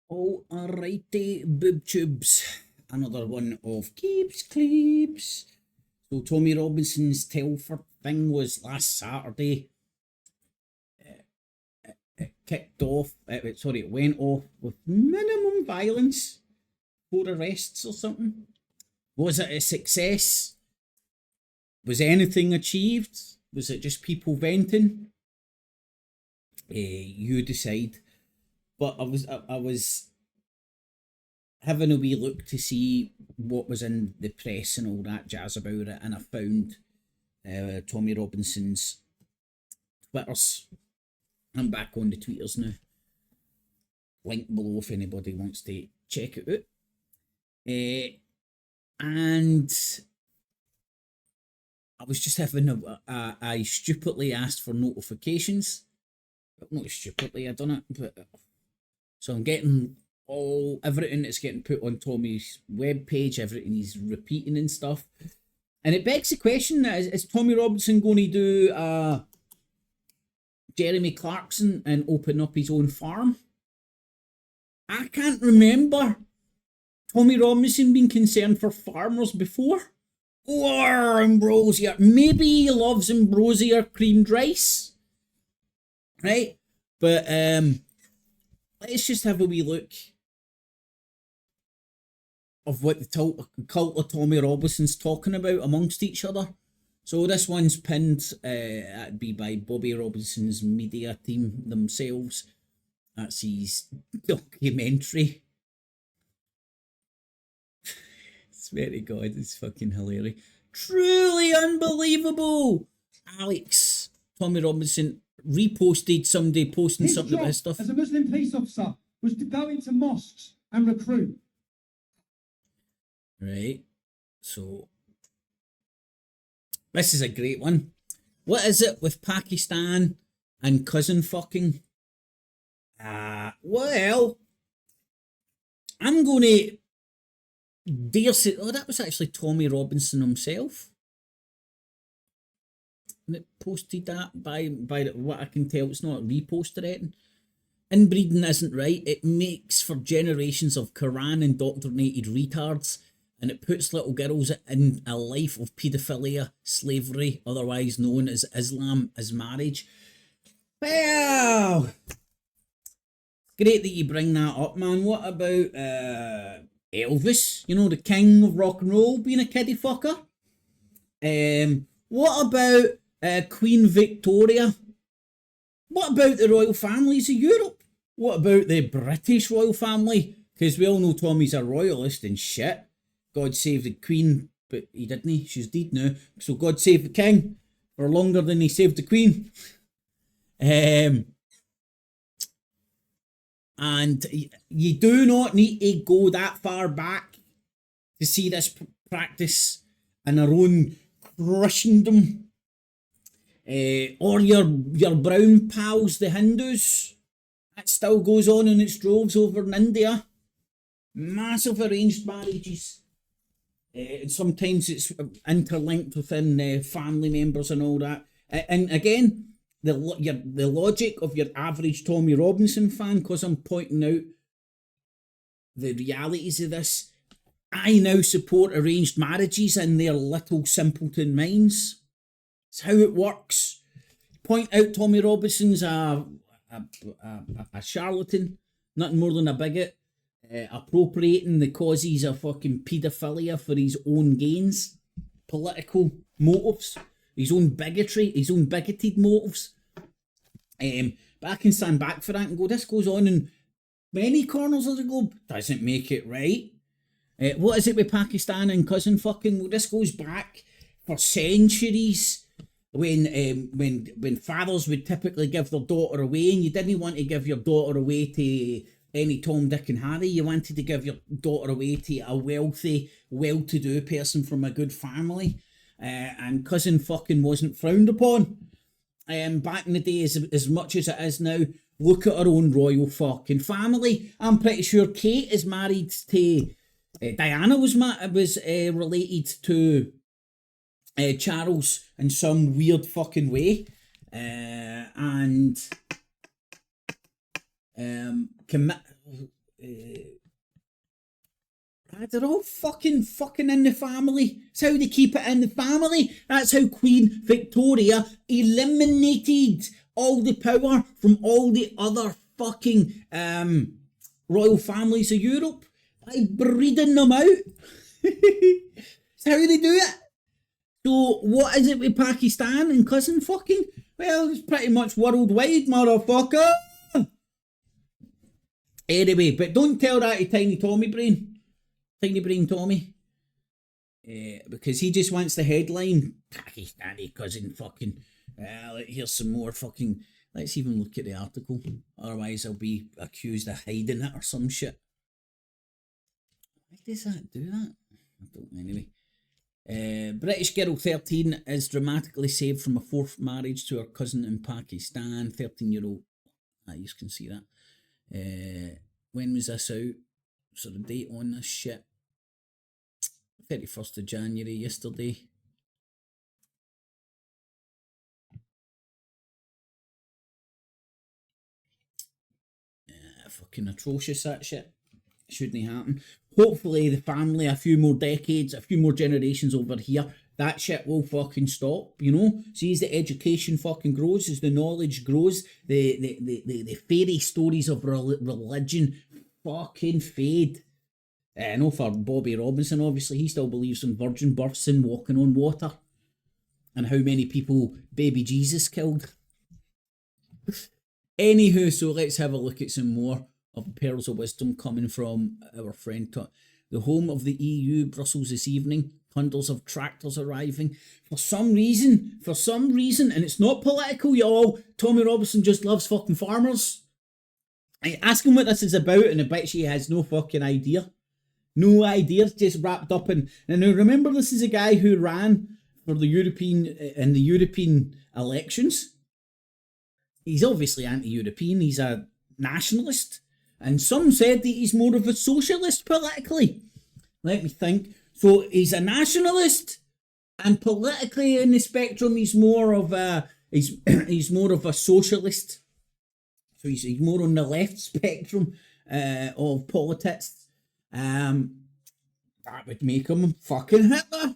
Alrighty, boob tubes. Another one of Keeps Clips. So Tommy Robinson's Telford thing was last Saturday. It kicked off, it went off with minimum violence. 4 arrests or something. Was it a success? Was anything achieved? Was it just people venting? You decide. But I was having a wee look to see what was in the press and all that jazz about it, and I found Tommy Robinson's Twitters. I'm back on the tweeters now. Link below if anybody wants to check it out. And I was just having I stupidly asked for notifications. Not stupidly, I done it, but so I'm getting everything that's getting put on Tommy's webpage, everything he's repeating and stuff. And it begs the question, is Tommy Robinson going to do Jeremy Clarkson and open up his own farm? I can't remember Tommy Robinson being concerned for farmers before. Or Ambrosia. Maybe he loves Ambrosia creamed rice. Right? But let's just have a wee look of what the cult of Tommy Robinson's talking about amongst each other. So this one's pinned, that'd be by Bobby Robinson's media team themselves. That's his documentary. Swear to God, it's fucking hilarious. Truly unbelievable. Alex, Tommy Robinson reposted somebody posting something about his stuff. As a Muslim police officer was to go into mosques and recruit. Right. So this is a great one. What is it with Pakistan and cousin fucking? Well, I'm going to dare say, that was actually Tommy Robinson himself. And it posted that by what I can tell, it's not reposted it. Inbreeding isn't right. It makes for generations of Quran indoctrinated retards, and it puts little girls in a life of paedophilia, slavery, otherwise known as Islam, as marriage. Well, great that you bring that up, man. What about Elvis, you know, the king of rock and roll, being a kiddie fucker? What about Queen Victoria? What about the royal families of Europe? What about the British royal family? Because we all know Tommy's a royalist and shit. God save the Queen, but he didn't. She's dead now. So God save the king for longer than he saved the Queen. And you do not need to go that far back to see this practice in our own Christendom. Or your brown pals, the Hindus. That still goes on in its droves over in India. Massive arranged marriages. And sometimes it's interlinked within family members and all that. And again, the logic of your average Tommy Robinson fan, because I'm pointing out the realities of this, I now support arranged marriages in their little simpleton minds. It's how it works. Point out Tommy Robinson's a charlatan, nothing more than a bigot, appropriating the causes of fucking paedophilia for his own gains, political motives, his own bigotry, his own bigoted motives. But I can stand back for that and go, this goes on in many corners of the globe. Doesn't make it right. What is it with Pakistan and cousin fucking? Well, this goes back for centuries. When fathers would typically give their daughter away, and you didn't want to give your daughter away to any Tom, Dick and Harry, you wanted to give your daughter away to a wealthy, well-to-do person from a good family, and cousin fucking wasn't frowned upon. Back in the day, as much as it is now. Look at our own royal fucking family. I'm pretty sure Kate is married to Diana was related to Charles in some weird fucking way, and they're all fucking in the family. That's how they keep it in the family. That's how Queen Victoria eliminated all the power from all the other fucking royal families of Europe by breeding them out. That's how they do it. So what is it with Pakistan and cousin fucking? Well, it's pretty much worldwide, motherfucker. Anyway, but don't tell that to Tiny Tommy Brain. Tiny Brain Tommy. Because he just wants the headline. Pakistani cousin fucking. Here's some more fucking. Let's even look at the article. Otherwise I'll be accused of hiding it or some shit. Why does that do that? I don't know anyway. British girl 13 is dramatically saved from a fourth marriage to her cousin in Pakistan. 13-year-old. You can see that. When was this out? So the date on this shit. 31st of January, yesterday. Fucking atrocious, that shit. Shouldn't happen. Hopefully the family, a few more decades, a few more generations over here, that shit will fucking stop, you know? See, as the education fucking grows, as the knowledge grows, the fairy stories of religion fucking fade. I know for Bobby Robinson, obviously, he still believes in virgin births and walking on water. And how many people baby Jesus killed. Anywho, so let's have a look at some more of pearls of wisdom coming from our friend. The home of the EU, Brussels this evening. Hundreds of tractors arriving. For some reason, and it's not political, y'all, Tommy Robinson just loves fucking farmers. I ask him what this is about, and I bet he has no fucking idea. No idea, it's just wrapped up in... And now remember, this is a guy who ran for the European elections. He's obviously anti-European, he's a nationalist. And some said that he's more of a socialist politically. Let me think. So he's a nationalist, and politically in the spectrum he's more of a he's more of a socialist. So he's more on the left spectrum of politics. That would make him fucking Hitler.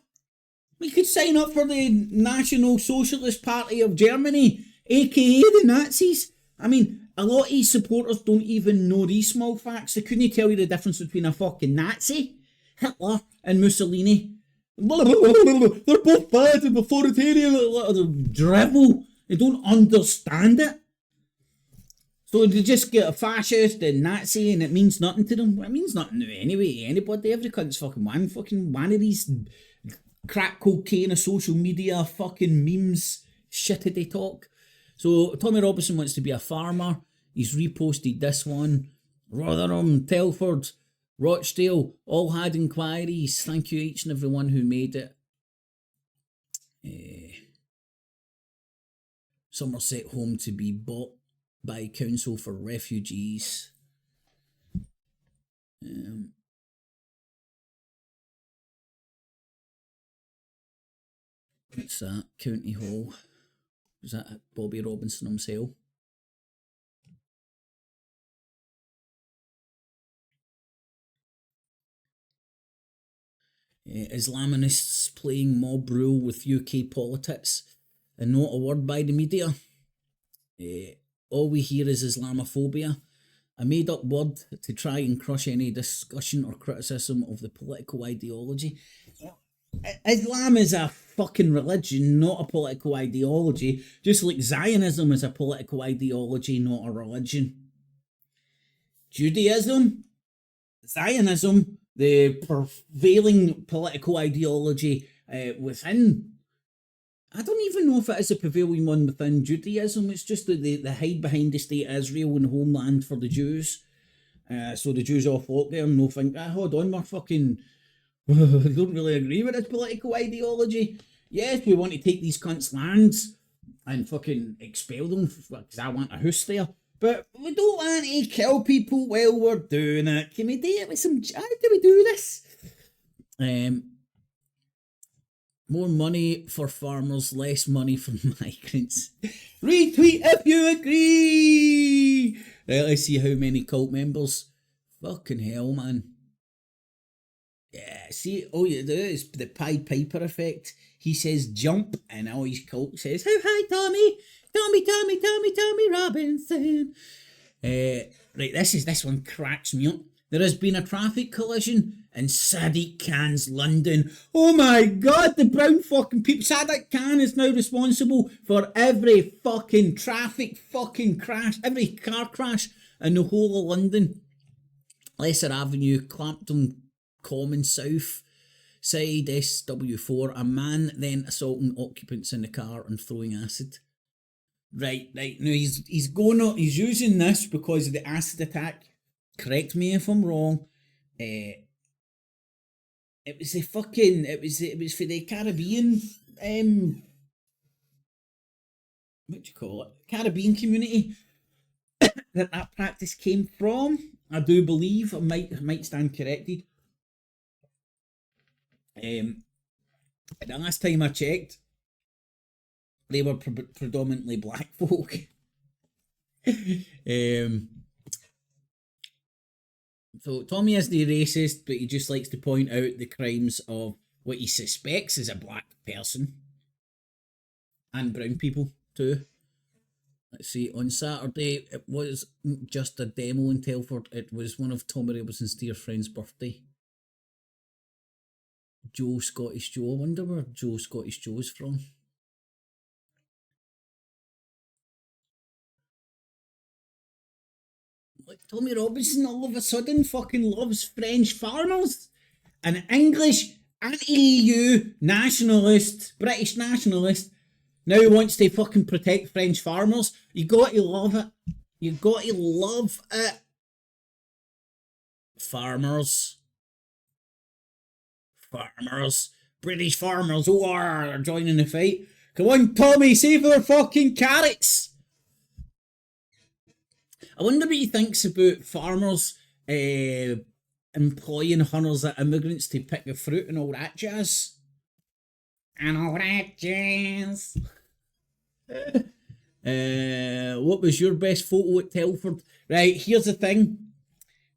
We could sign up for the National Socialist Party of Germany, aka the Nazis. I mean, a lot of his supporters don't even know these small facts. They couldn't tell you the difference between a fucking Nazi, Hitler, and Mussolini. They're both bad and authoritarian. They're drivel. They don't understand it. So they just get a fascist and Nazi, and it means nothing to them. It means nothing to anyway. Anybody, every cunt's fucking one of these crack cocaine of social media fucking memes. Shit they talk. So Tommy Robinson wants to be a farmer. He's reposted this one. Rotherham, Telford, Rochdale, all had inquiries. Thank you each and everyone who made it. Somerset home to be bought by council for refugees. What's that? County Hall. Was that Bobby Robinson himself? Islamists playing mob rule with UK politics, and not a word by the media. All we hear is Islamophobia, a made-up word to try and crush any discussion or criticism of the political ideology. Islam is a fucking religion, not a political ideology, just like Zionism is a political ideology, not a religion. Judaism, Zionism, the prevailing political ideology within. I don't even know if it is a prevailing one within Judaism. It's just the hide behind the state of Israel and homeland for the Jews. So the Jews all flock there and no think, hold on, we're fucking... I don't really agree with this political ideology. Yes, we want to take these cunts' lands and fucking expel them because I want a house there. But we don't want to kill people while we're doing it. Can we do it with some... How do we do this? More money for farmers, less money for migrants. Retweet if you agree! Right, let's see how many cult members Fucking hell, man. Yeah, see, all you do is the Pied Piper effect. He says jump, and all his cult says, "Oh, hi, Tommy. Tommy Robinson." Right, this one cracks me up. There has been a traffic collision in Sadiq Khan's London. Oh my god, the brown fucking people. Sadiq Khan is now responsible for every fucking traffic fucking crash, every car crash in the whole of London. Lesser Avenue, Clapton Common South side, SW4. A man then assaulting occupants in the car and throwing acid. Right. Now he's using this because of the acid attack. Correct me if I'm wrong. It was for the Caribbean what do you call it? Caribbean community that practice came from. I do believe. I might stand corrected. The last time I checked, they were predominantly black folk. So Tommy isn't racist, but he just likes to point out the crimes of what he suspects is a black person. And brown people too. Let's see, on Saturday it was just a demo in Telford. It was one of Tommy Robinson's dear friend's birthday. Joe Scottish Joe. I wonder where Joe Scottish Joe's from. Tommy Robinson all of a sudden fucking loves French farmers. An English anti-EU nationalist, British nationalist, now wants to fucking protect French farmers. You got to love it. You got to love it. Farmers. British farmers are joining the fight. Come on, Tommy, save their fucking carrots. I wonder what he thinks about farmers employing hunters and immigrants to pick the fruit and all that jazz. What was your best photo at Telford? Right, here's the thing.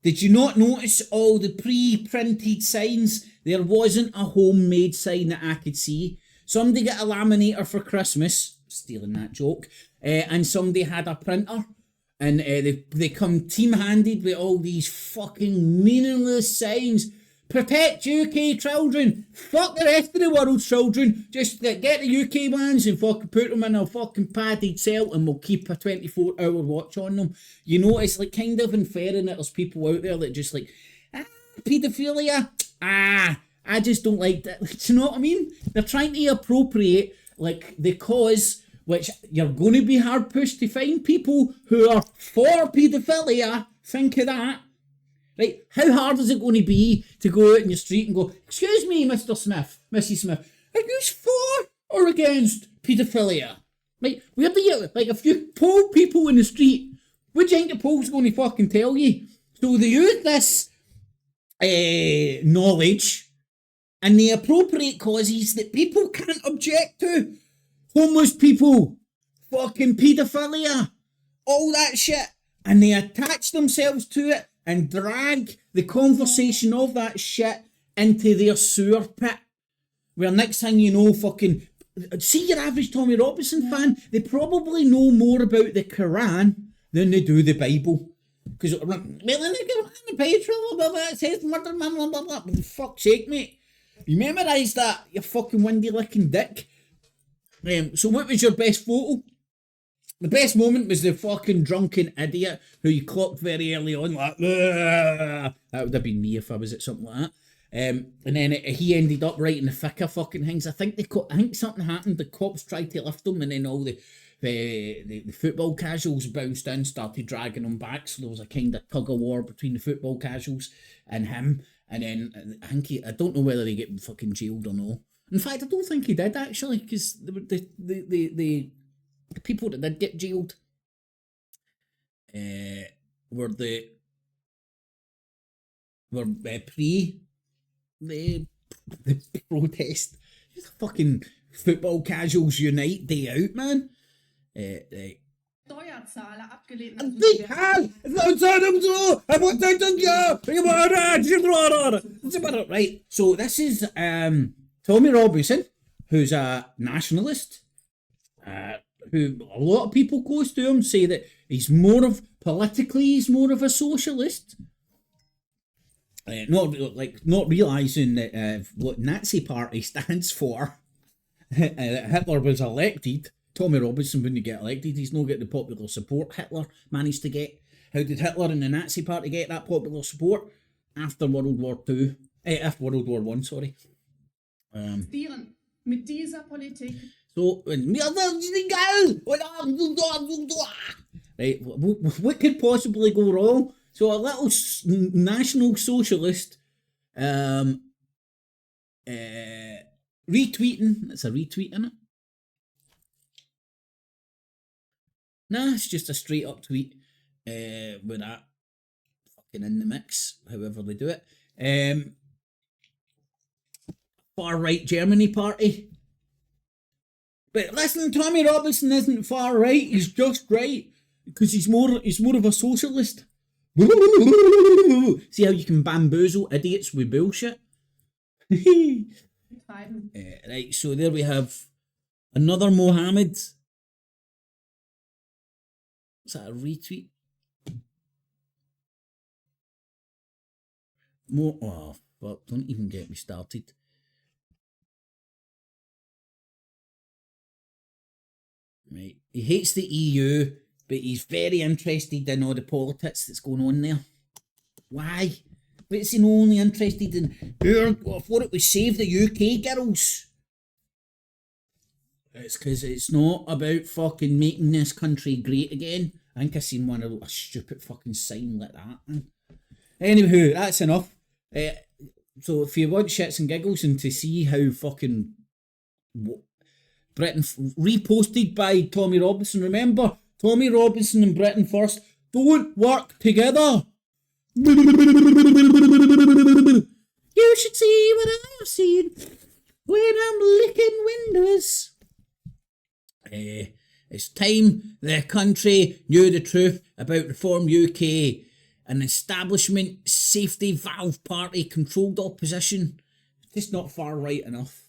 Did you not notice all the pre-printed signs? There wasn't a homemade sign that I could see. Somebody got a laminator for Christmas, stealing that joke, and somebody had a printer. And they come team-handed with all these fucking meaningless signs. Protect UK children. Fuck the rest of the world's children. Just get the UK ones and fucking put them in a fucking padded cell and we'll keep a 24-hour watch on them. You know, it's like kind of inferring that there's people out there that just like, paedophilia. I just don't like that. Do you know what I mean? They're trying to appropriate like the cause, which you're going to be hard pushed to find people who are for paedophilia. Think of that. Right? How hard is it going to be to go out in the street and go, "Excuse me, Mr. Smith, Mrs. Smith, are you for or against paedophilia?" Right? Where do you, like, if you poll people in the street, what do you think the poll's going to fucking tell you? So they use this knowledge and they appropriate causes that people can't object to. Homeless people, fucking paedophilia, all that shit. And they attach themselves to it and drag the conversation of that shit into their sewer pit. Where next thing you know, fucking, see your average Tommy Robinson fan, they probably know more about the Quran than they do the Bible. Because, well, in the page, it says murder, blah, blah, blah. For fuck's sake, mate. You memorise that, you fucking windy licking dick. So what was your best photo? The best moment was the fucking drunken idiot who you clocked very early on, like, "Ugh." That would have been me if I was at something like that. And then he ended up right in the thick of fucking things. I think something happened. The cops tried to lift him, and then all the football casuals bounced in, started dragging him back. So there was a kind of tug of war between the football casuals and him. And then I think I don't know whether he get fucking jailed or no. In fact, I don't think he did actually, because the people that did get jailed were pre the protest. Just fucking football casuals unite day out, man. Steuerzahler abgelehnt. Right, so this is Tommy Robinson, who's a nationalist, who a lot of people close to him say that he's more of a socialist. Not realising that what Nazi Party stands for. Hitler was elected. Tommy Robinson wouldn't get elected. He's not getting the popular support Hitler managed to get. How did Hitler and the Nazi Party get that popular support? After World War II. After World War One, sorry. Mit dieser Politik. So, right, what could possibly go wrong? So a little national socialist retweeting. It's a retweet, isn't it? Nah, it's just a straight up tweet with that fucking in the mix, however they do it. Far right Germany party. But listen, Tommy Robinson isn't far right, he's just right. Because he's more of a socialist. See how you can bamboozle idiots with bullshit? Right, so there we have another Mohammed. Is that a retweet? Oh, fuck, don't even get me started. Right, he hates the EU, but he's very interested in all the politics that's going on there. Why? What's he only interested in? I thought it would save the UK girls. It's because it's not about fucking making this country great again. I think I seen one of a stupid fucking sign like that. Anywho, that's enough. So if you want shits and giggles and to see how fucking Britain reposted by Tommy Robinson, remember, Tommy Robinson and Britain first don't work together. You should see what I've seen when I'm licking windows. It's time the country knew the truth about Reform UK. An establishment safety valve party controlled opposition. Just not far right enough.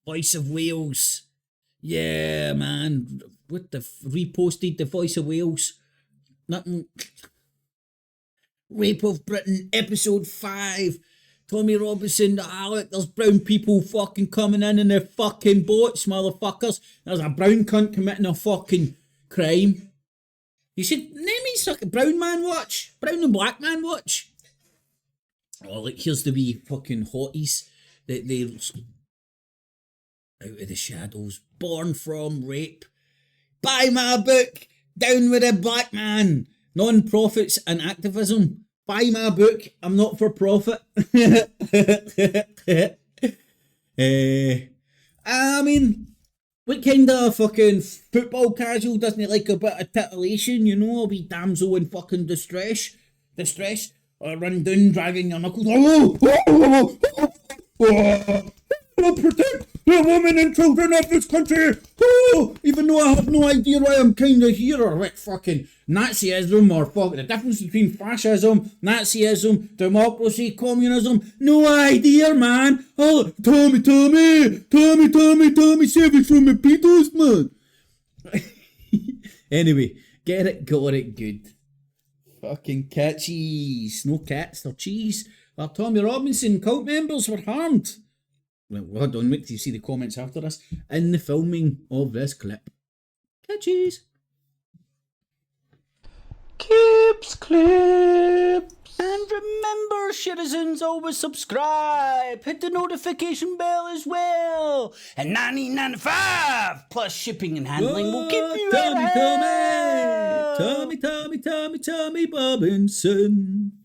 Voice of Wales. Yeah, man. What the reposted the Voice of Wales. Nothing. Rape of Britain, episode 5. Tommy Robinson, the Alec, there's brown people fucking coming in their fucking boats, motherfuckers. There's a brown cunt committing a fucking crime. You should name me sucking brown man watch. Brown and black man watch. Oh, look, here's the wee fucking hotties. They out of the shadows. Born from rape. Buy my book. Down with the black man. Non-profits and activism. Buy my book. I'm not for profit. I mean, what kind of fucking football casual doesn't like a bit of titillation, you know, a wee damsel in fucking distress, or run down dragging your knuckles. I'll protect the women and children of this country. Even though I have no idea why I'm kind of here, or what fucking Nazism, or fucking the difference between fascism, Nazism, democracy, communism. No idea, man. Oh, Tommy, save us from the Beatles, man. Anyway, get it, got it, good. Fucking cat cheese. No cats, they're cheese. Well, Tommy Robinson cult members were harmed. Well, hold on, wait till you see the comments after this. In the filming of this clip. Catchies. Clips. And remember, citizens, always subscribe. Hit the notification bell as well. And $19.95 plus shipping and handling will keep you Tommy Robinson.